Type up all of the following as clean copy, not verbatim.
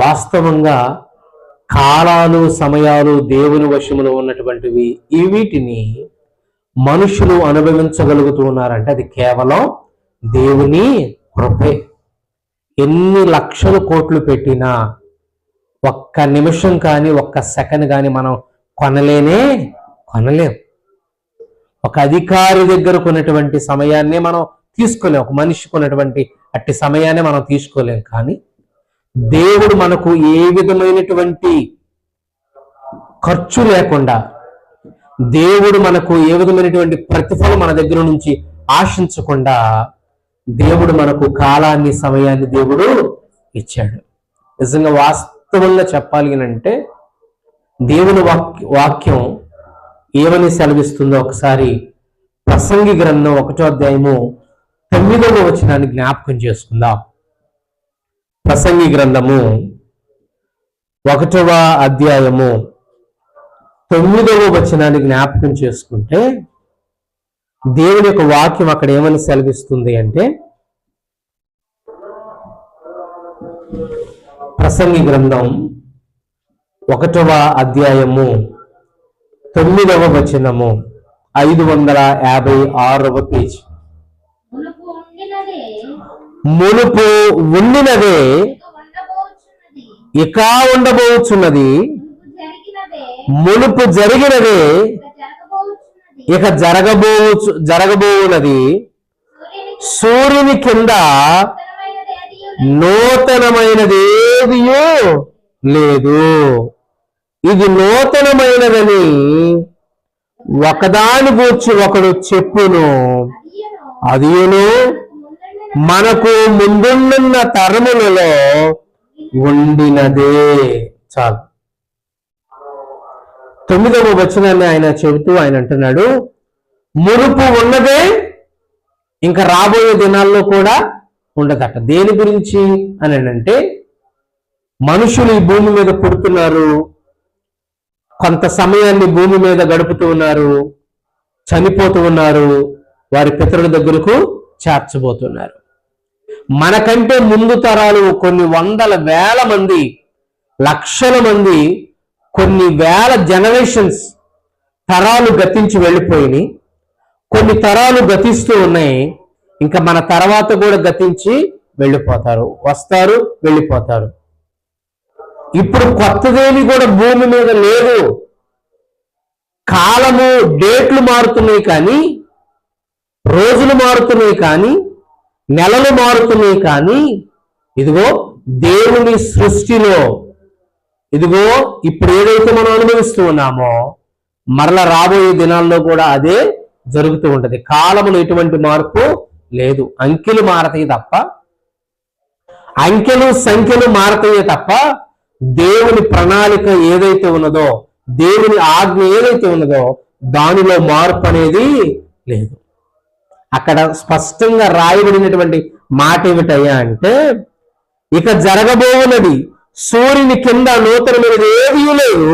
వాస్తవంగా కాలాలు సమయాలు దేవుని వశములో ఉన్నటువంటివి. ఈ వీటిని మనుషులు అనుభవించగలుగుతూ ఉన్నారంటే అది కేవలం దేవుని కృపే. ఎన్ని లక్షలు కోట్లు పెట్టినా ఒక్క నిమిషం కానీ ఒక్క సెకండ్ కానీ మనం కొనలేం. ఒక అధికారి దగ్గర కొన్నటువంటి సమయాన్ని మనం తీసుకోలేం, ఒక మనిషి కొన్నటువంటి అట్టి సమయాన్ని మనం తీసుకోలేం. కానీ దేవుడు మనకు ఏ విధమైనటువంటి ఖర్చు లేకుండా, దేవుడు మనకు ఏ విధమైనటువంటి ప్రతిఫలం మన దగ్గర నుంచి ఆశించకుండా దేవుడు మనకు కాలాన్ని సమయాన్ని దేవుడు ఇచ్చాడు. నిజంగా వాస్తవంగా చెప్పాలి అంటే దేవుని వాక్యం ఏమని సెలవిస్తుందో ఒకసారి ప్రసంగి గ్రంథం 1వ అధ్యాయము 9వ వచనాన్ని జ్ఞాపకం చేసుకుందాం. ప్రసంగి గ్రంథము 1వ అధ్యాయము 9వ వచనాన్ని జ్ఞాపకం చేసుకుంటే దేవుని యొక్క వాక్యం అక్కడ ఏమని సెలవిస్తుంది అంటే, ప్రసంగి గ్రంథం 1వ అధ్యాయము 9వ వచనము 556వ పేజీ. మునుపు ఉండినదే ఇక ఉండబోచున్నది, మునుపు జరిగినదే ఇక జరగబోవున్నది. సూర్యుని కింద నూతనమైనదేదియో లేదు. ఇది నూతనమైనదని ఒకదాని గూర్చి ఒకడు చెప్పును, అదియును మనకు ముందున్న తరములలో ఉండినదే. చాలు. 9వ వచనాన్ని ఆయన చెబుతూ ఆయన అంటున్నాడు, మునుపు ఉన్నదే ఇంకా రాబోయే దినాల్లో కూడా ఉండదట. దేని గురించి అని అంటే, మనుషులు ఈ భూమి మీద పుడుతున్నారు, కొంత సమయాన్ని భూమి మీద గడుపుతూ ఉన్నారు, చనిపోతూ ఉన్నారు, వారి పితరుల దగ్గరకు చేర్చబోతున్నారు. మనకంటే ముందు తరాలు కొన్ని వందల వేల మంది, లక్షల మంది, కొన్ని వేల జనరేషన్స్ తరాలు గతించి వెళ్ళిపోయినాయి. కొన్ని తరాలు గతిస్తూ ఉన్నాయి. ఇంకా మన తర్వాత కూడా గతించి వెళ్ళిపోతారు, వస్తారు, వెళ్ళిపోతారు. ఇప్పుడు కొత్తదేమి కూడా భూమి మీద లేదు. కాలము, డేట్లు మారుతున్నాయి కానీ, రోజులు మారుతున్నాయి కానీ, నెలలు మారుతున్నాయి కానీ, ఇదిగో దేవుని సృష్టిలో ఇదిగో ఇప్పుడు ఏదైతే మనం అనుభవిస్తూ ఉన్నామో మరలా రాబోయే దినాల్లో కూడా అదే జరుగుతూ ఉంటది. కాలములో ఎటువంటి మార్పు లేదు. అంకెలు మారతాయి తప్ప, అంకెలు సంఖ్యలు మారతాయే తప్ప దేవుని ప్రణాళిక ఏదైతే ఉన్నదో, దేవుని ఆజ్ఞ ఏదైతే ఉన్నదో దానిలో మార్పు అనేది లేదు. అక్కడ స్పష్టంగా రాయబడినటువంటి మాట ఏమిటయ్యా అంటే, ఇక జరగబోవున్నది సూర్యుని కింద నూతనమైనది ఏదీ లేదు,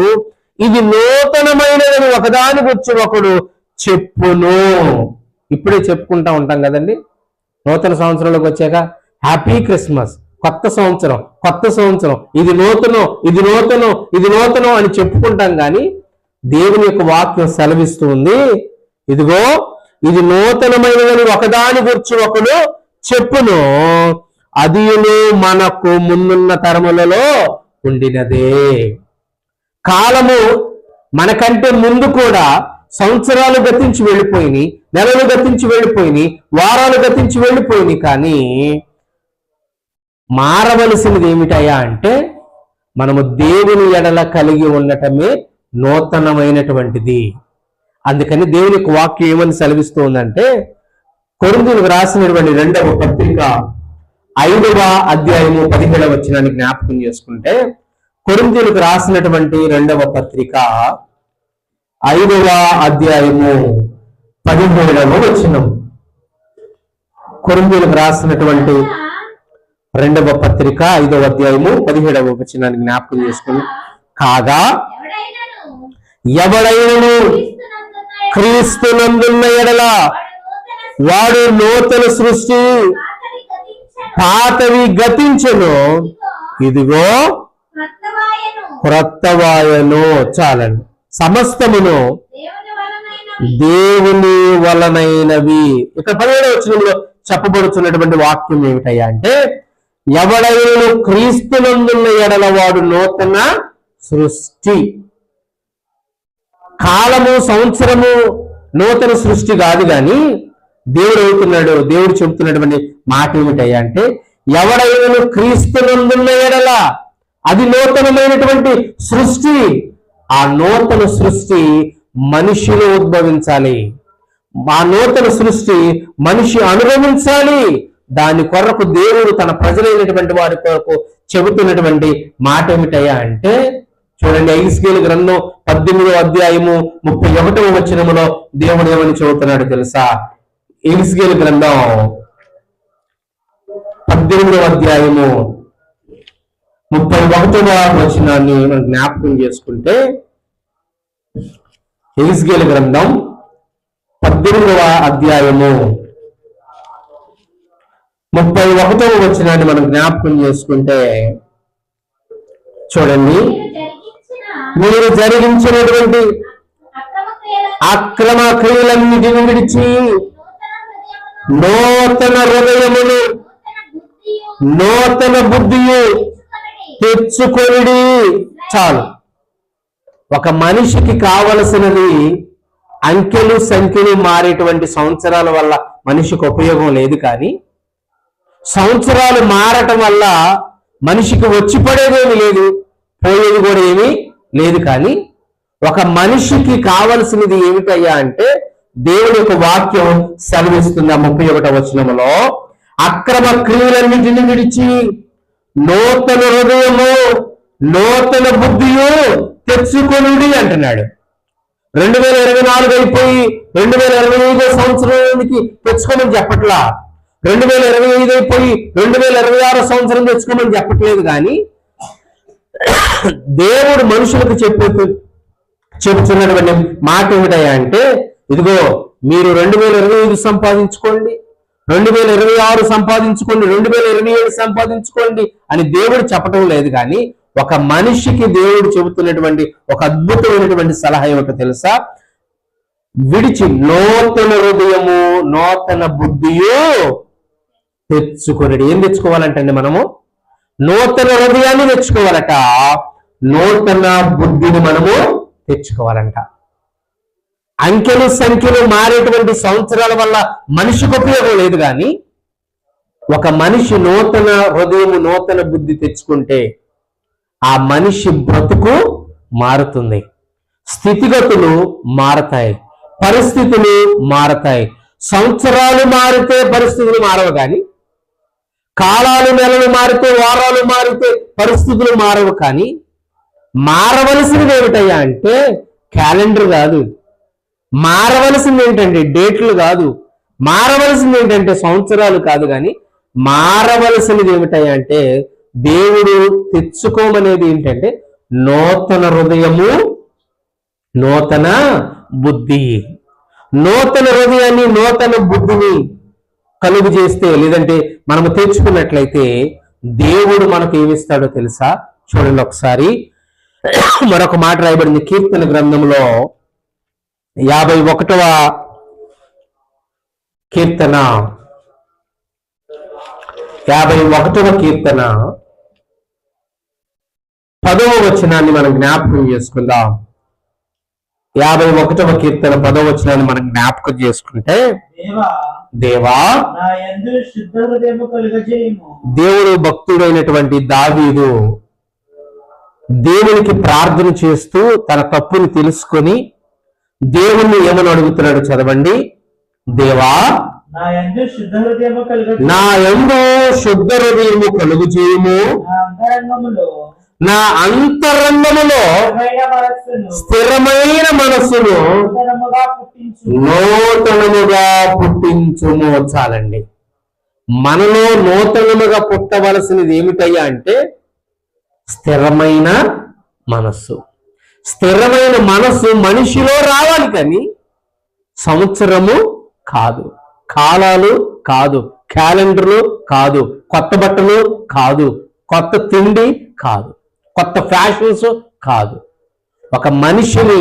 ఇది నూతనమైనదని ఒకదాని గురించి ఒకడు చెప్పును. ఇప్పుడే చెప్పుకుంటా ఉంటాం కదండి, నూతన సంవత్సరంలోకి వచ్చాక హ్యాపీ క్రిస్మస్, కొత్త సంవత్సరం, కొత్త సంవత్సరం, ఇది నూతనం, ఇది నూతనం, ఇది నూతనం అని చెప్పుకుంటాం. కానీ దేవుని యొక్క వాక్యం సెలవిస్తూ ఉంది, ఇదిగో ఇది నూతనమైనదని ఒకదాని గురించి ఒకడు చెప్పును, అదియును మనకు ముందున్న తరములలో ఉండినదే. కాలము మనకంటే ముందు కూడా సంవత్సరాలు గతించి వెళ్ళిపోయినాయి, నెలలు గతించి వెళ్ళిపోయినాయి, వారాలు గతించి వెళ్ళిపోయినాయి. కానీ మారవలసినది ఏమిటయ్యా అంటే, మనము దేవుని ఎడల కలిగి ఉండటమే నూతనమైనటువంటిది. అందుకని దేవుని వాక్యం ఏమని సెలవిస్తూ ఉందంటే, కొరింథీయులకు రాసినటువంటి 2వ పత్రిక 5వ అధ్యాయము 17వ వచనాన్ని జ్ఞాపకం చేసుకుంటే, కొరింథీయులకు రాసినటువంటి 2వ పత్రిక 5వ అధ్యాయము 17వ వచనం. కొరింథీయులకు రాసినటువంటి 2వ పత్రిక 5వ అధ్యాయము 17వ వచనాన్ని జ్ఞాపకం చేసుకుని, కాగా ఎవడైనను క్రీస్తునందున్న ఎడల వాడు నూతన సృష్టి, పాతవి గతించెను, ఇదిగో క్రొత్తవాయను. చాలండి. సమస్తమును దేవుని వలనైనవి. ఇక్కడ 17వ వచనంలో చెప్పబడుతున్నటువంటి వాక్యం ఏమిటయ్యా అంటే, ఎవడైనా క్రీస్తునందున్న ఎడల వాడు నూతన సృష్టి. కాలము, సంవత్సరము నూతన సృష్టి కాదు, కానీ దేవుడు చెబుతున్నటువంటి మాట ఏమిటయ్యా అంటే, ఎవడైనా క్రీస్తునందున్న ఎడల, అది నూతనమైనటువంటి సృష్టి. ఆ నూతన సృష్టి మనిషిలో ఉద్భవించాలి. ఆ నూతన సృష్టి మనిషి అనుభవించాలి. దాని కొరకు దేవుడు తన ప్రజలైనటువంటి వారి కొరకు చెబుతున్నటువంటి మాట ఏమిటయ్యా అంటే, చూడండి, యెహెజ్కేలు గ్రంథం 18వ అధ్యాయము 31వ వచనములో దేవుడు ఏమని చెబుతున్నాడు తెలుసా? యెహెజ్కేలు గ్రంథం 18వ అధ్యాయము 31వ వచనాన్ని మనం జ్ఞాపకం చేసుకుంటే, యెహెజ్కేలు గ్రంథం 18వ అధ్యాయము 31వ వచనాన్ని మనం జ్ఞాపకం చేసుకుంటే, చూడండి, మీరు జరిగించినటువంటి అక్రమ క్రియలన్నిటిని విడిచి నూతన హృదయమును నూతన బుద్ధియు తెచ్చుకొనిడి. చాలు. ఒక మనిషికి కావలసినది అంకెలు సంఖ్యలు మారేటువంటి సంవత్సరాల వల్ల మనిషికి ఉపయోగం లేదు, కానీ సంవత్సరాలు మారటం వల్ల మనిషికి వచ్చి పడేదేమి లేదు, పోయేది కూడా ఏమీ లేదు. కానీ ఒక మనిషికి కావలసినది ఏమిటయ్యా అంటే, దేవుడి యొక్క వాక్యం సెలవిస్తుంది. 31వ వచనములో, అక్రమ క్రియలన్నిటిని విడిచి నూతన హృదయము నూతన బుద్ధియు తెచ్చుకొనుడి అంటున్నాడు. 2024 అయిపోయి 2025 సంవత్సరానికి తెచ్చుకోమని చెప్పట్లా. 2025 అయిపోయి 2026 సంవత్సరం తెచ్చుకోమని చెప్పట్లేదు. కానీ దేవుడు మనుషులకు చెబుతున్నటువంటి మాట ఏమిటయ్యా అంటే, ఇదిగో మీరు 2025 సంపాదించుకోండి, 2026 సంపాదించుకోండి, 2027 సంపాదించుకోండి అని దేవుడు చెప్పటం లేదు. కానీ ఒక మనిషికి దేవుడు చెబుతున్నటువంటి ఒక అద్భుతమైనటువంటి సలహా ఏమిటో తెలుసా? విడిచి నూతన హృదయము నూతన బుద్ధియు తెచ్చుకొనడి. ఏం తెచ్చుకోవాలంటండి? మనము నూతన హృదయాన్ని తెచ్చుకోవాలట, నూతన బుద్ధిని మనము తెచ్చుకోవాలంట. అంకెలు సంఖ్యలు మారేటువంటి సంవత్సరాల వల్ల మనిషికి ఉపయోగం లేదు, కానీ ఒక మనిషి నూతన హృదయము నూతన బుద్ధి తెచ్చుకుంటే ఆ మనిషి బ్రతుకు మారుతుంది, స్థితిగతులు మారతాయి, పరిస్థితులు మారతాయి. సంవత్సరాలు మారితే పరిస్థితులు మారవు, కానీ కాలాలు నెలలు మారితే వారాలు మారితే పరిస్థితులు మారవు. కానీ మారవలసినది ఏమిటయ్యా అంటే క్యాలెండర్ కాదు, మారవలసింది ఏంటంటే డేట్లు కాదు, మారవలసింది ఏంటంటే సంవత్సరాలు కాదు, కానీ మారవలసినది ఏమిటయ్యా అంటే దేవుడు తెచ్చుకోమనేది ఏంటంటే నూతన హృదయము నూతన బుద్ధి. నూతన హృదయాన్ని నూతన బుద్ధిని కలుగు చేస్తే, లేదంటే మనము తెచ్చుకున్నట్లయితే దేవుడు మనకు ఏమిస్తాడో తెలుసా? చూడండి ఒకసారి, మరొక మాట రాయబడింది కీర్తన గ్రంథంలో 51వ కీర్తన 51వ కీర్తన 10వ వచనాన్ని మనం జ్ఞాపకం చేసుకుందాం. 51వ కీర్తన 10వ వచనాన్ని మనం జ్ఞాపకం చేసుకుంటే, దేవా దేవుడు భక్తుడైనటువంటి దావీదు దేవునికి ప్రార్థన చేస్తూ తన తప్పుని తెలుసుకొని దేవుణ్ణి ఏమని అడుగుతున్నాడు? చదవండి. దేవా నా యందు శుద్ధ హృదయము కలుగు చేయము, నా అంతరంగములో స్థిరమైన మనస్సును నూతనముగా పుట్టించుము. చాలండి. మనలో నూతనముగా పుట్టవలసినది ఏమిటయ్యా అంటే స్థిరమైన మనస్సు. స్థిరమైన మనస్సు మనిషిలో రావాలి, కానీ సంవత్సరము కాదు, కాలాలు కాదు, క్యాలెండర్లు కాదు, కొత్త బట్టలు కాదు, కొత్త తిండి కాదు, కొత్త ఫ్యాషన్స్ కాదు. ఒక మనిషిని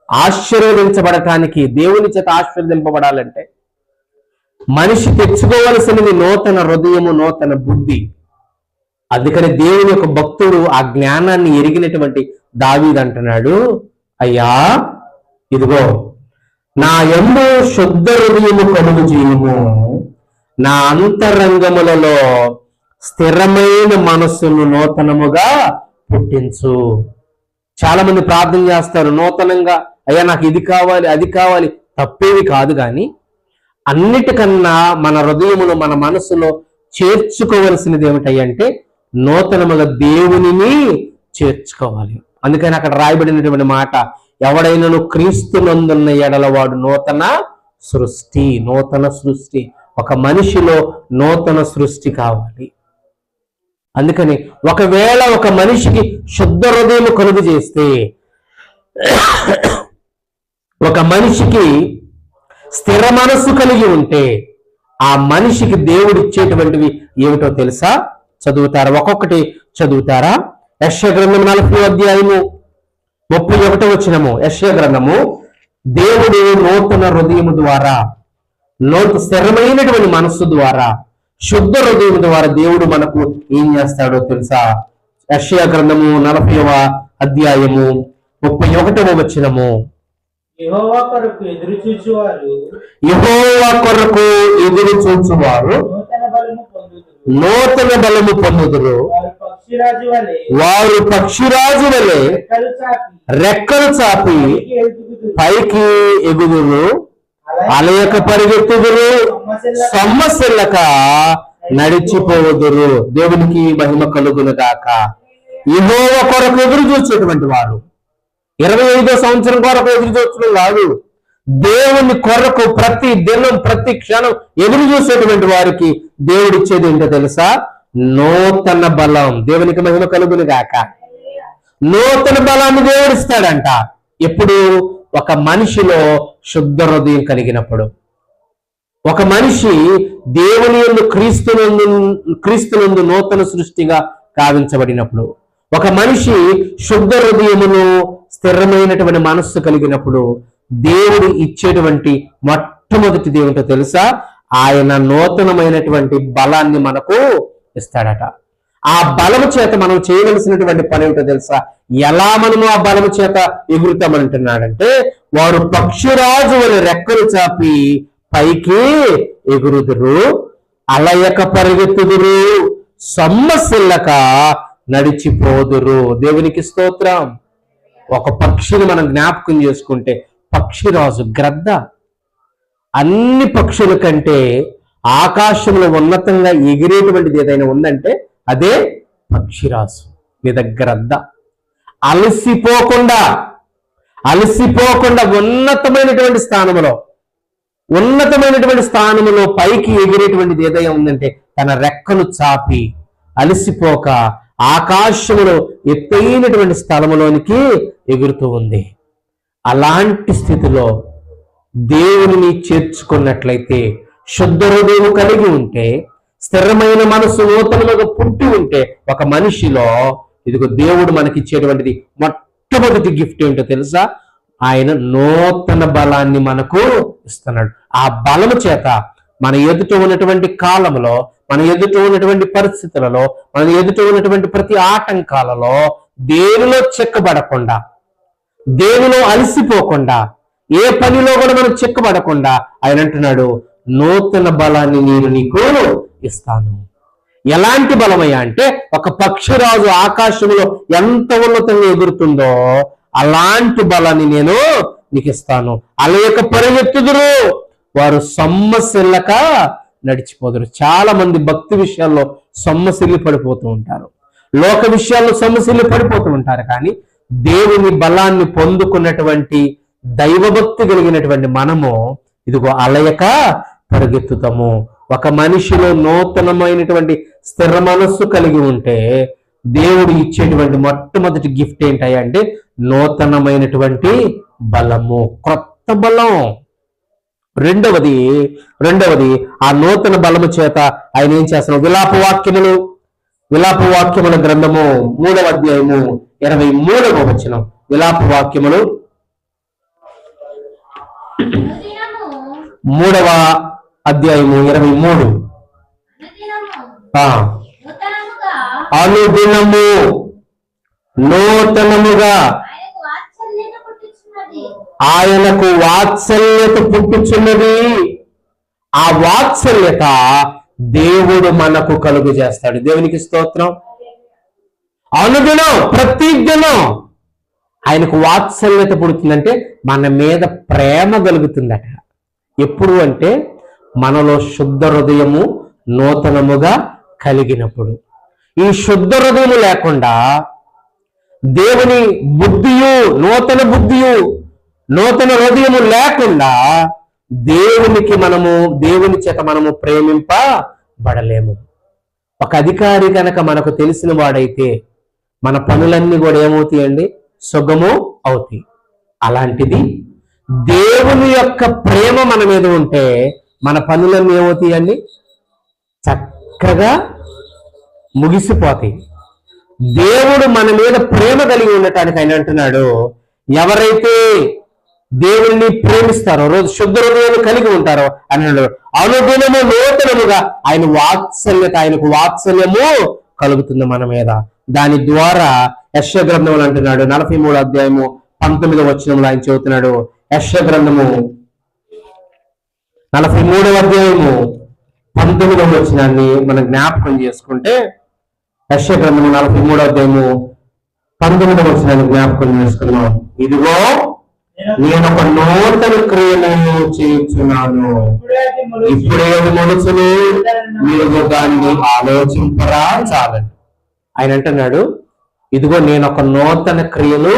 ఆశీర్వదించబడటానికి, దేవుని చేత ఆశీర్వదింపబడాలంటే మనిషి తెచ్చుకోవలసినది నూతన హృదయము, నూతన బుద్ధి. అందుకని దేవుని యొక్క భక్తుడు ఆ జ్ఞానాన్ని ఎరిగినటువంటి దావీదు అంటున్నాడు, అయ్యా ఇదిగో నా యందు శుద్ధ హృదయము కలుగు చేయుము, నా అంతరంగములలో స్థిరమైన మనస్సును నూతనముగా పుట్టించు. చాలా మంది ప్రార్థన చేస్తారు నూతనంగా, అయ్యా నాకు ఇది కావాలి అది కావాలి, తప్పేవి కాదు. కానీ అన్నిటికన్నా మన హృదయమును, మన మనసులో చేర్చుకోవలసినది ఏమిటంటే నూతనముగా దేవునిని చేర్చుకోవాలి. అందుకని అక్కడ రాయబడినటువంటి మాట, ఎవడైనాను క్రీస్తునందున్న ఎడల వాడు నూతన సృష్టి. నూతన సృష్టి. ఒక మనిషిలో నూతన సృష్టి కావాలి. అందుకని ఒకవేళ ఒక మనిషికి శుద్ధ హృదయం కలుగు చేస్తే, ఒక మనిషికి స్థిర మనస్సు కలిగి ఉంటే, ఆ మనిషికి దేవుడు ఇచ్చేటువంటివి ఏమిటో తెలుసా? చదువుతారా? ఒక్కొక్కటి చదువుతారా? యెషయా గ్రంథం 40వ అధ్యాయము 31వ వచనము. యెషయా గ్రంథము, దేవుడు నూతన హృదయము ద్వారా, స్థిరమైనటువంటి మనస్సు ద్వారా, శుద్ధ హృదయం ద్వారా దేవుడు మనకు ఏం చేస్తాడో తెలుసా? యెషయా గ్రంథము 40వ అధ్యాయము 31వ వచనము. యెహోవా కొరకు ఎదురు చూచువారు నూతన బలము పొందుదురు, వారు పక్షిరాజు వలె రెక్కలు చాపి పైకి ఎగుదురు, అలయక పరిగెత్తుదురు, సొమ్మసిల్లక నడిచిపోదురు. దేవునికి మహిమ కలుగును గాక. యెహోవా కొరకు ఎదురు చూసేటువంటి వారు 25వ సంవత్సరం కొరకు ఎదురు చూచడం కాదు, దేవుని కొరకు ప్రతి దినం ప్రతి క్షణం ఎదురు చూసేటువంటి వారికి దేవుడు ఇచ్చేది ఏంటో తెలుసా? నూతన బలం. దేవునికి మహిమ కలుగును గాక. నూతన బలాన్ని దేవుడు ఇస్తాడంట. ఎప్పుడు? ఒక మనిషిలో శుద్ధ హృదయం కలిగినప్పుడు, ఒక మనిషి దేవుని యందు క్రీస్తునందు నూతన సృష్టిగా గావించబడినప్పుడు, ఒక మనిషి శుద్ధ హృదయమును స్థిరమైనటువంటి మనస్సు కలిగినప్పుడు దేవుడు ఇచ్చేటువంటి మొట్టమొదటి దేవుంటో తెలుసా? ఆయన నూతనమైనటువంటి బలాన్ని మనకు ఇస్తాడట. ఆ బలము చేత మనం చేయవలసినటువంటి పని ఏమిటో తెలుసా? ఎలా మనము ఆ బలము చేత ఎగురుతామంటున్నాడంటే, వారు పక్షిరాజు వలె రెక్కలు చాపి పైకి ఎగురుదురు, అలయక పరిగెత్తుదురు, సొమ్మసిల్లక నడిచిపోదురు. దేవునికి స్తోత్రం. ఒక పక్షిని మనం జ్ఞాపకం చేసుకుంటే, పక్షిరాజు గ్రద్ద. అన్ని పక్షుల కంటే ఆకాశంలో ఉన్నతంగా ఎగిరేటువంటిది ఏదైనా ఉందంటే అదే పక్షిరాజు లేదా గ్రద్ద. అలసిపోకుండా ఉన్నతమైనటువంటి స్థానంలో పైకి ఎగిరేటువంటిది ఏదైనా ఉందంటే తన రెక్కలు చాపి అలసిపోక ఆకాశంలో ఎత్తైనటువంటి స్థలములోనికి ఎగురుతూ ఉంది. అలాంటి స్థితిలో దేవుని చేర్చుకున్నట్లయితే, శుద్ధ హృదయం కలిగి ఉంటే, స్థిరమైన మనసు నూతనముగా పుట్టి ఉంటే, ఒక మనిషిలో ఇదిగో దేవుడు మనకిచ్చేటువంటిది మొట్టమొదటి గిఫ్ట్ ఏంటో తెలుసా? ఆయన నూతన బలాన్ని మనకు ఇస్తున్నాడు. ఆ బలము చేత మన ఎదుట ఉన్నటువంటి కాలంలో, మన ఎదుట ఉన్నటువంటి పరిస్థితులలో, మన ఎదుట ఉన్నటువంటి ప్రతి ఆటంకాలలో దేనిలో చెక్కబడకుండా, దేనిలో అలసిపోకుండా, ఏ పనిలో కూడా మనం చెక్కబడకుండా ఆయన అంటున్నాడు, నూతన బలాన్ని నేను నీకు ఇస్తాను. ఎలాంటి బలమయ్యా అంటే, ఒక పక్షిరాజు ఆకాశంలో ఎంత ఉన్నతంగా ఎగురుతుందో అలాంటి బలాన్ని నేను నీకు ఇస్తాను. అలయక పరిగెత్తుదురు, వారు సొమ్మసిల్లక నడిచిపోదురు. చాలా మంది భక్తి విషయాల్లో సొమ్మసిల్లి పడిపోతూ ఉంటారు, లోక విషయాల్లో సొమ్మసిల్లి పడిపోతూ ఉంటారు. కానీ దేవుని బలాన్ని పొందుకున్నటువంటి దైవభక్తి కలిగినటువంటి మనము ఇదిగో అలయక పరిగెత్తుతాము. ఒక మనిషిలో నూతనమైనటువంటి స్థిర మనస్సు కలిగి ఉంటే దేవుడు ఇచ్చేటువంటి మొట్టమొదటి గిఫ్ట్ ఏంటంటే నూతనమైనటువంటి బలము, క్రొత్త బలం. రెండవది ఆ నూతన బలము చేత ఆయన ఏం చేస్తున్నాడు? విలాపవాక్యముల గ్రంథము 3వ అధ్యాయము 23వ వచనం విలాప వాక్యములు 3వ అధ్యాయము 23. అనుదినము నూతనముగా ఆయనకు వాత్సల్యత పుట్టుచున్నది. ఆ వాత్సల్యత దేవుడు మనకు కలుగు చేస్తాడు. దేవునికి స్తోత్రం. అనుదినం ప్రతి దినం ఆయనకు వాత్సల్యత పుడుతుందంటే మన మీద ప్రేమ కలుగుతుందట. ఎప్పుడు అంటే మనలో శుద్ధ హృదయము నూతనముగా కలిగినప్పుడు. ఈ శుద్ధ హృదయము లేకుండా దేవుని బుద్ధియు నూతన హృదయము లేకుండా దేవుని చేత మనము ప్రేమింపబడలేము. ఒక అధికారి కనుక మనకు తెలిసిన వాడైతే మన పనులన్నీ కూడా ఏమవుతాయండి? సుగము అవుతాయి. అలాంటిది దేవుని యొక్క ప్రేమ మన మీద ఉంటే మన పనులన్నీ ఏమవుతాయండి? చక్కగా ముగిసిపోతాయి. దేవుడు మన మీద ప్రేమ కలిగి ఉండటానికి ఆయన అంటున్నాడు, ఎవరైతే దేవుణ్ణి ప్రేమిస్తారో, రోజు శుద్ధ హృదయాన్ని కలిగి ఉంటారో అన్నాడు, అనుదినము నూతనముగా ఆయనకు వాత్సల్యము కలుగుతుంది మన మీద. దాని ద్వారా యెషయా గ్రంథంలో అంటున్నాడు, 43వ అధ్యాయము 19వ వచనంలో ఆయన చెబుతున్నాడు. యెషయా గ్రంథము 43వ అధ్యాయము 19వ వచనాన్ని మనం జ్ఞాపకం చేసుకుంటే, యెషయా గ్రంథము 43వ అధ్యాయము 19వ వచనాన్ని జ్ఞాపకం చేసుకున్నాం. ఇదిగో నేను ఒక నూతన క్రియలను చేయించున్నాను, ఇప్పుడే మొలుచును, మీరు దాన్ని ఆలోచింపరా చాలండి. ఆయన అంటున్నాడు, ఇదిగో నేను ఒక నూతన క్రియలు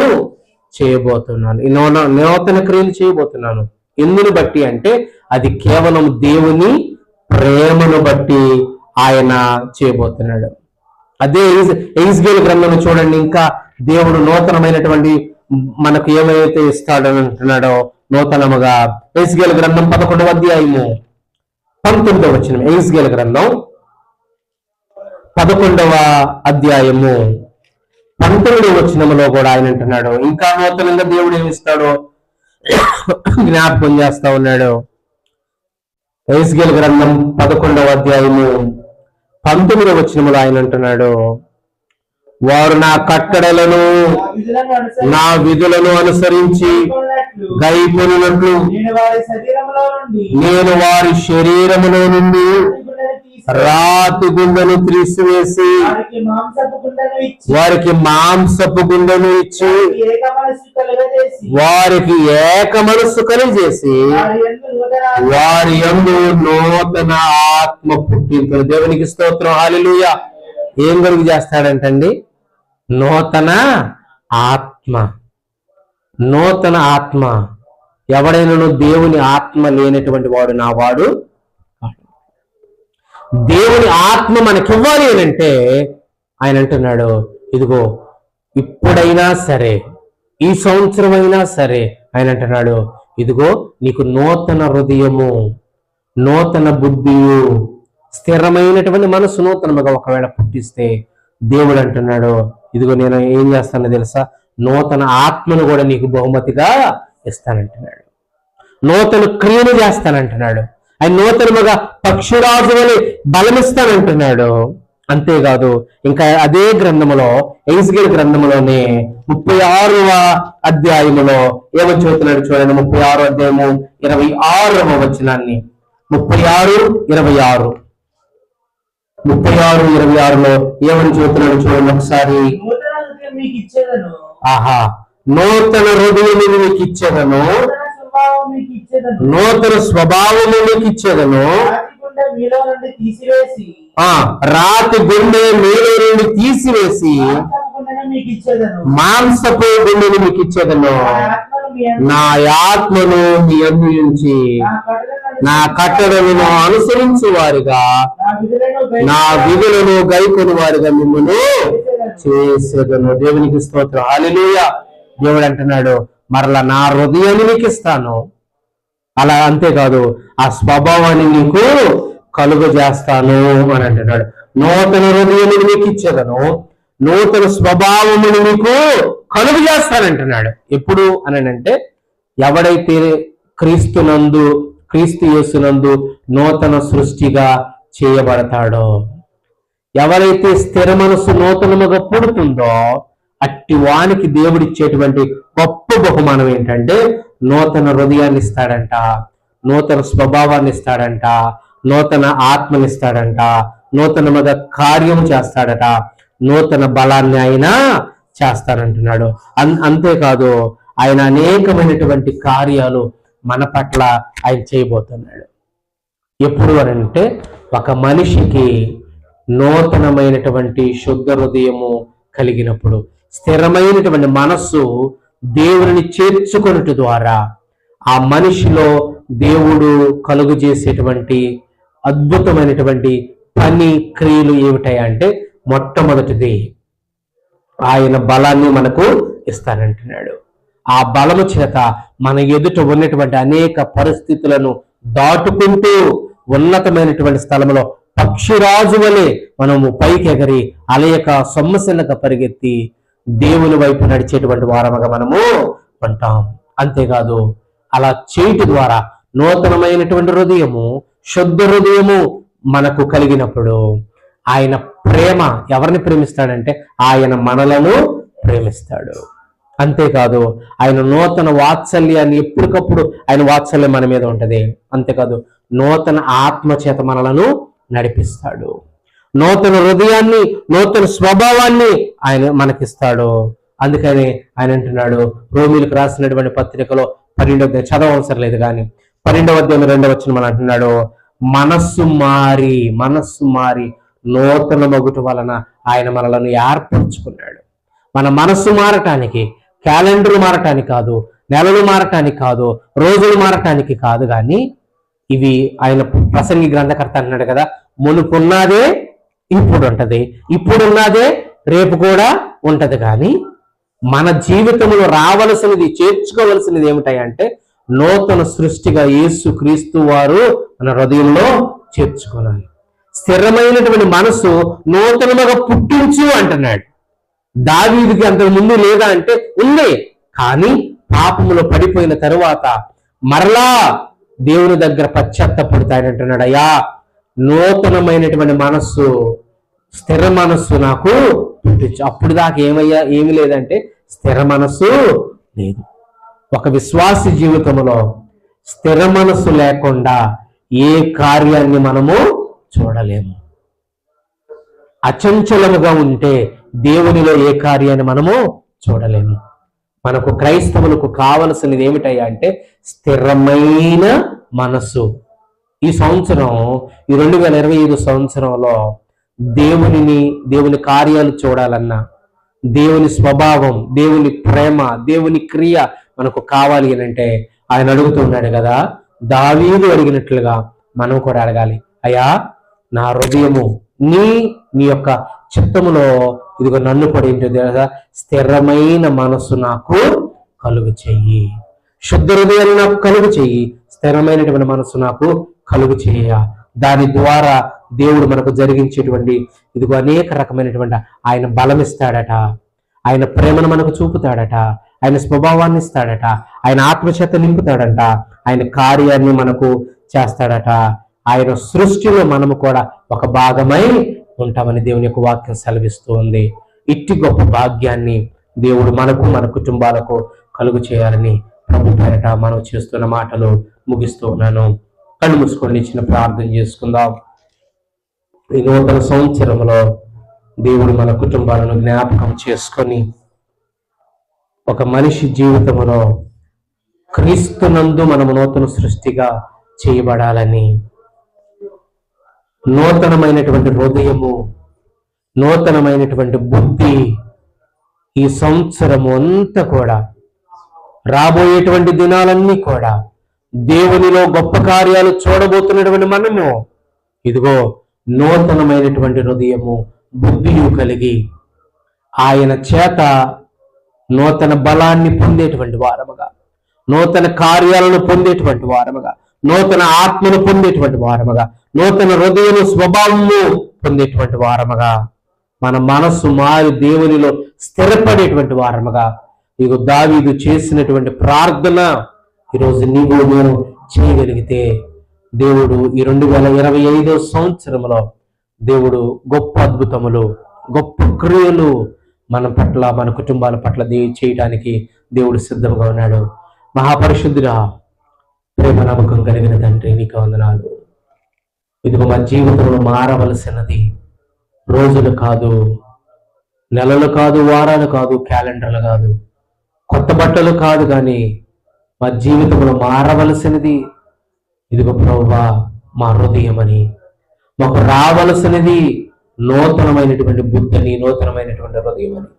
చేయబోతున్నాను. ఈ నూతన క్రియలు చేయబోతున్నాను. ఎందుని బట్టి అంటే అది కేవలం దేవుని ప్రేమను బట్టి ఆయన చేయబోతున్నాడు. అదే ఎహెజ్కేలు గ్రంథంలో చూడండి, ఇంకా దేవుడు నూతనమైనటువంటి మనకు ఏమైతే ఇస్తాడని అంటున్నాడో నూతనముగా. ఎహెజ్కేలు గ్రంథం 11వ అధ్యాయము 19వ వచనం. ఎహెజ్కేలు గ్రంథం 11వ అధ్యాయము 19వ వచనములో కూడా ఆయన అంటున్నాడు, ఇంకా నూతనంగా దేవుడు ఏమిస్తాడో జ్ఞాపకం చేస్తా ఉన్నాడు. ఎహెజ్కేలు గ్రంథం 11వ అధ్యాయము 19వ వచనములో ఆయన అంటున్నాడు, వారు నా కట్టడలను నా విధులను అనుసరించి గైకొనున్నట్లు నేను వారి శరీరములో నుండి రాతి గుండెను తీసివేసి వారికి మాంసపు గుండెను ఇచ్చి వారికి ఏక మనస్సు కలిగజేసి వారి యందు నూతన ఆత్మ పుట్టింపు. దేవునికి స్తోత్రం. హల్లెలూయా. ఏం కలుగు చేస్తాడంటండి? నూతన ఆత్మ. ఎవడైనా దేవుని ఆత్మ లేనటువంటి వాడు నా వాడు. దేవుని ఆత్మ మనకివ్వాలి అని అంటే ఆయన అంటున్నాడు, ఇదిగో ఇప్పుడైనా సరే, ఈ సంవత్సరం అయినా సరే, ఆయన అంటున్నాడు, ఇదిగో నీకు నూతన హృదయము, నూతన బుద్ధియు, స్థిరమైనటువంటి మనసు నూతనముగా ఒకవేళ పుట్టిస్తే దేవుడు అంటున్నాడు, ఇదిగో నేను ఏం చేస్తానో తెలుసా, నూతన ఆత్మను కూడా నీకు బహుమతిగా ఇస్తానంటున్నాడు. నూతన క్రియలు చేస్తానంటున్నాడు. ఆయన నూతనముగా పక్షిరాజు వలె బలమిస్తానంటున్నాడు. అంతేకాదు, ఇంకా అదే గ్రంథములో, ఎహెజ్కేలు గ్రంథములోనే 36వ అధ్యాయములో ఏమని చెబుతున్నాడు చూడండి. 36వ అధ్యాయము 26వ వచనాన్ని, 36:26లో ఏమని చెబుతున్నాడు చూడండి ఒకసారి. ఆహా, నూతన హృదయం మీకు ఇచ్చేదను, నూతన స్వభావము మీకు ఇచ్చేదను, రాతి గుండె మీలో నుండి తీసివేసి మాంసపు గుండెను మీకు ఇచ్చేదను, నా ఆత్మను మీ యందు ఉంచి నా కట్టడలను అనుసరించు వారిగా, నా విధులను గైకొని వారిగా మిమ్మల్ని చేసేదను. దేవునికి స్తోత్రం. హల్లెలూయా. దేవుడు అంటున్నాడు, మరలా నా హృదయాన్ని నీకు ఇస్తాను, అలా అంతేకాదు ఆ స్వభావాన్ని నీకు కలుగజేస్తాను అని అంటున్నాడు. నూతన హృదయాన్ని నీకు ఇచ్చేదను, నూతన స్వభావమును మీకు కలుగు చేస్తానంటున్నాడు. ఎప్పుడు అనంటే ఎవడైతే క్రీస్తు యేసునందు నూతన సృష్టిగా చేయబడతాడో, ఎవరైతే స్థిర మనసు నూతనముగా పుడుతుందో అట్టి వానికి దేవుడిచ్చేటువంటి గొప్ప బహుమానం ఏంటంటే నూతన హృదయాన్ని ఇస్తాడంట, నూతన స్వభావాన్ని ఇస్తాడంట, నూతన ఆత్మనిస్తాడంట, నూతనముగా కార్యం చేస్తాడట, నూతన బలాన్ని ఆయన చేస్తానంటున్నాడు. అంతేకాదు ఆయన అనేకమైనటువంటి కార్యాలు మన పట్ల ఆయన చేయబోతున్నాడు. ఎప్పుడు అనంటే ఒక మనిషికి నూతనమైనటువంటి శుద్ధ హృదయము కలిగినప్పుడు, స్థిరమైనటువంటి మనస్సు దేవుని చేర్చుకొనుట ద్వారా ఆ మనిషిలో దేవుడు కలుగు చేసేటువంటి అద్భుతమైనటువంటి పని క్రియలు ఏమిటాయంటే మొట్టమొదటిది ఆయన బలాన్ని మనకు ఇస్తానంటున్నాడు. ఆ బలము చేత మన ఎదుట ఉన్నటువంటి అనేక పరిస్థితులను దాటుకుంటూ ఉన్నతమైనటువంటి స్థలంలో పక్షిరాజు వలె మనము పైకి ఎగరి అలయక సొమ్మసిల్లక పరిగెత్తి దేవుని వైపు నడిచేటువంటి వారముగా మనము ఉంటాం. అంతేకాదు అలా చేయటం ద్వారా నూతనమైనటువంటి హృదయము, శుద్ధ హృదయము మనకు కలిగినప్పుడు ఆయన ప్రేమ ఎవరిని ప్రేమిస్తాడంటే ఆయన మనలను ప్రేమిస్తాడు. అంతేకాదు ఆయన నూతన వాత్సల్యాన్ని ఎప్పటికప్పుడు ఆయన వాత్సల్యం మన మీద ఉంటది. అంతేకాదు నూతన ఆత్మ చేత మనలను నడిపిస్తాడు. నూతన హృదయాన్ని, నూతన స్వభావాన్ని ఆయన మనకిస్తాడు. అందుకని ఆయన అంటున్నాడు రోమీలకు రాసినటువంటి పత్రికలో 12వ అధ్యాయం చదవవసరం లేదు కానీ 12వ అధ్యాయం 2వ వచనం అని అంటున్నాడు, మనస్సు మారి నూతన మగుట వలన ఆయన మనలను ఏర్పరచుకున్నాడు. మన మనస్సు మారటానికి, క్యాలెండర్ మారటానికి కాదు, నెలలు మారటానికి కాదు, రోజులు మారటానికి కాదు, కానీ ఇవి ఆయన ప్రసంగి గ్రంథకర్త అన్నాడు కదా, మునుపున్నదే ఇప్పుడు ఉంటది, ఇప్పుడున్నదే రేపు కూడా ఉంటది. కానీ మన జీవితంలో రావలసినది, చేర్చుకోవలసినది ఏమిటాయంటే నూతన సృష్టిగా యేసు క్రీస్తు వారు మన హృదయంలో చేర్చుకోవాలి. స్థిరమైనటువంటి మనసు నూతనముగా పుట్టించు అంటున్నాడు. దావీదుకి అంతకు ముందు లేదా అంటే ఉంది, కానీ పాపములో పడిపోయిన తరువాత మరలా దేవుని దగ్గర పశ్చాత్తపడతాడంటున్నాడు, అయ్యా నూతనమైనటువంటి మనస్సు, స్థిర మనస్సు నాకు పుట్టించు. అప్పుడు దాకా ఏమి లేదంటే స్థిర మనస్సు లేదు. ఒక విశ్వాసి జీవితంలో స్థిర మనస్సు లేకుండా ఏ కార్యాన్ని మనము చూడలేము. అచంచలముగా ఉంటే దేవునిలో ఏ కార్యాన్ని మనము చూడలేము. మనకు క్రైస్తవులకు కావలసినది ఏమిటయ్యా అంటే స్థిరమైన మనసు. ఈ సంవత్సరం, ఈ 2025 సంవత్సరంలో దేవుని కార్యాలు చూడాలన్నా, దేవుని స్వభావం, దేవుని ప్రేమ, దేవుని క్రియ మనకు కావాలి అని అంటే ఆయన అడుగుతున్నాడు కదా, దావీదు అడిగినట్లుగా మనం కూడా అడగాలి. అయ్యా నా హృదయము నీ యొక్క చిత్తములో ఇదిగో నన్ను కూడా ఏంటో తెలుసా, స్థిరమైన మనస్సు నాకు కలుగు చెయ్యి, శుద్ధ హృదయాన్ని నాకు కలుగు చెయ్యి, స్థిరమైనటువంటి మనస్సు నాకు కలుగు చెయ్య. దాని ద్వారా దేవుడు మనకు జరిగించేటువంటి ఇదిగో అనేక రకమైనటువంటి ఆయన బలం ఇస్తాడట, ఆయన ప్రేమను మనకు చూపుతాడట, ఆయన స్వభావాన్ని ఇస్తాడట, ఆయన ఆత్మచేత నింపుతాడట, ఆయన కార్యాన్ని మనకు చేస్తాడట. ఆయన సృష్టిలో మనము కూడా ఒక భాగమై ఉంటామని దేవుని యొక్క వాక్యం సెలవిస్తూ ఉంది. ఇట్టి గొప్ప భాగ్యాన్ని దేవుడు మనకు, మన కుటుంబాలకు కలుగు చేయాలని ప్రభు పేరట మనం చేస్తున్న మాటలు ముగిస్తూ ఉన్నాను. కళ్ళు మూసుకొని చిన్న ప్రార్థన చేసుకుందాం. ఈ నూతన సంవత్సరంలో దేవుడు మన కుటుంబాలను జ్ఞాపకం చేసుకొని ఒక మనిషి జీవితంలో క్రీస్తునందు మనము నూతన సృష్టిగా చేయబడాలని, నూతనమైనటువంటి హృదయము, నూతనమైనటువంటి బుద్ధి ఈ సంవత్సరము అంతా కూడా, రాబోయేటువంటి దినాలన్నీ కూడా దేవునిలో గొప్ప కార్యాలు చూడబోతున్నటువంటి మనము ఇదిగో నూతనమైనటువంటి హృదయము, బుద్ధియు కలిగి ఆయన చేత నూతన బలాన్ని పొందేటువంటి వారముగా, నూతన కార్యాలను పొందేటువంటి వారముగా, నూతన ఆత్మను పొందేటువంటి వారముగా, నూతన హృదయము, స్వభావము పొందేటువంటి వారముగా మన మనస్సు మారి దేవునిలో స్థిరపడేటువంటి వారముగా ఇగో దావీదు చేసినటువంటి ప్రార్థన ఈరోజు నీవు నేను చేయగలిగితే దేవుడు ఈ 2025 సంవత్సరంలో దేవుడు గొప్ప అద్భుతములు, గొప్ప క్రియలు మన పట్ల, మన కుటుంబాల పట్ల చేయటానికి దేవుడు సిద్ధంగా ఉన్నాడు. మహాపరిశుద్ధుడా, ప్రేమ నమ్మకం కలిగిన తండ్రి, నీకు వందనాలు. ఇదిగో మా జీవితంలో మారవలసినది రోజులు కాదు, నెలలు కాదు, వారాలు కాదు, క్యాలెండర్లు కాదు, కొత్త బట్టలు కాదు, కానీ మా జీవితంలో మారవలసినది ఇదిగో ప్రభువా మా హృదయమని, మాకు రావలసినది నూతనమైనటువంటి బుద్ధిని, నూతనమైనటువంటి హృదయమని.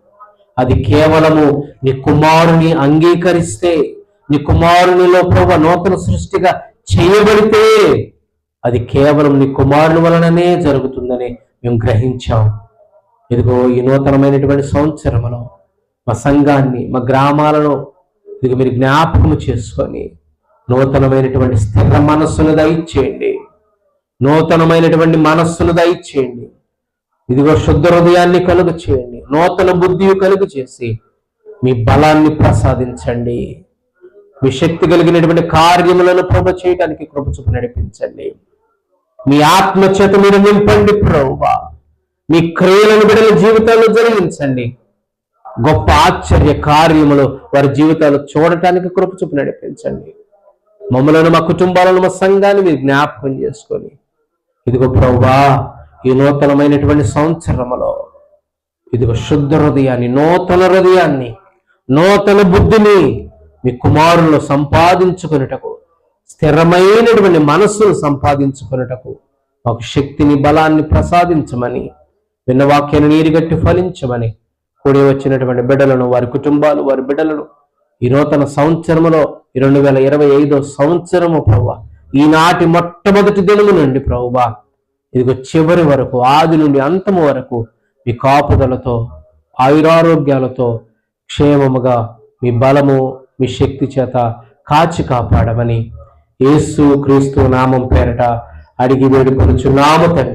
అది కేవలము నీ కుమారుని అంగీకరిస్తే, నీ కుమారునిలో ప్రభు నూతన సృష్టిగా చేయబడితే అది కేవలం నీ కుమారుని వలననే జరుగుతుందని మేము గ్రహించాం. ఇదిగో ఈ నూతనమైనటువంటి సంవత్సరంలో మా సంఘాన్ని, మా గ్రామాలను ఇదిగో మీరు జ్ఞాపకం చేసుకొని నూతనమైనటువంటి స్థిర మనస్సును దయచేయండి, నూతనమైనటువంటి మనస్సును దయచేయండి. ఇదిగో శుద్ధ హృదయాన్ని కలుగు చేయండి, నూతన బుద్ధి కలుగు చేసి మీ బలాన్ని ప్రసాదించండి. మీ శక్తి కలిగినటువంటి కార్యములను ప్రభు చేయడానికి కృప చూపి నడిపించండి. మీ ఆత్మ చేత మీరు నింపండి ప్రభువా. మీ క్రియలను బిడ్డల జీవితాల్లో జరిగించండి. గొప్ప ఆశ్చర్య కార్యములు వారి జీవితాలు చూడటానికి కృప చూపి నడిపించండి. మమ్మలను, మా కుటుంబాలను, మా సంఘాన్ని మీరు జ్ఞాపకం చేసుకొని ఇదిగో ప్రభువా ఈ నూతనమైనటువంటి సంవత్సరములో ఇదిగో శుద్ధ హృదయాన్ని, నూతన హృదయాన్ని, నూతన బుద్ధిని మీ కుమారులు సంపాదించుకొనుటకు, స్థిరమైనటువంటి మనస్సును సంపాదించుకొనుటకు మాకు శక్తిని, బలాన్ని ప్రసాదించమని, విన్న వాక్యాన్ని నీరుగట్టి ఫలించమని, కూడి వచ్చినటువంటి బిడ్డలను, వారి కుటుంబాలు, వారి బిడ్డలను ఈ నూతన సంవత్సరములో, ఈ 2025 సంవత్సరము ప్రభువా, ఈనాటి మొట్టమొదటి దినము నుండి ప్రభువా ఇదిగో చివరి వరకు, ఆది నుండి అంతము వరకు మీ కాపుదలతో, ఆయురారోగ్యాలతో క్షేమముగా మీ బలము, మీ శక్తి చేత కాచి కాపాడమని యేసు క్రీస్తు నామం పేరట అడిగి వేడుకొనుచున్నాము తండ్రి.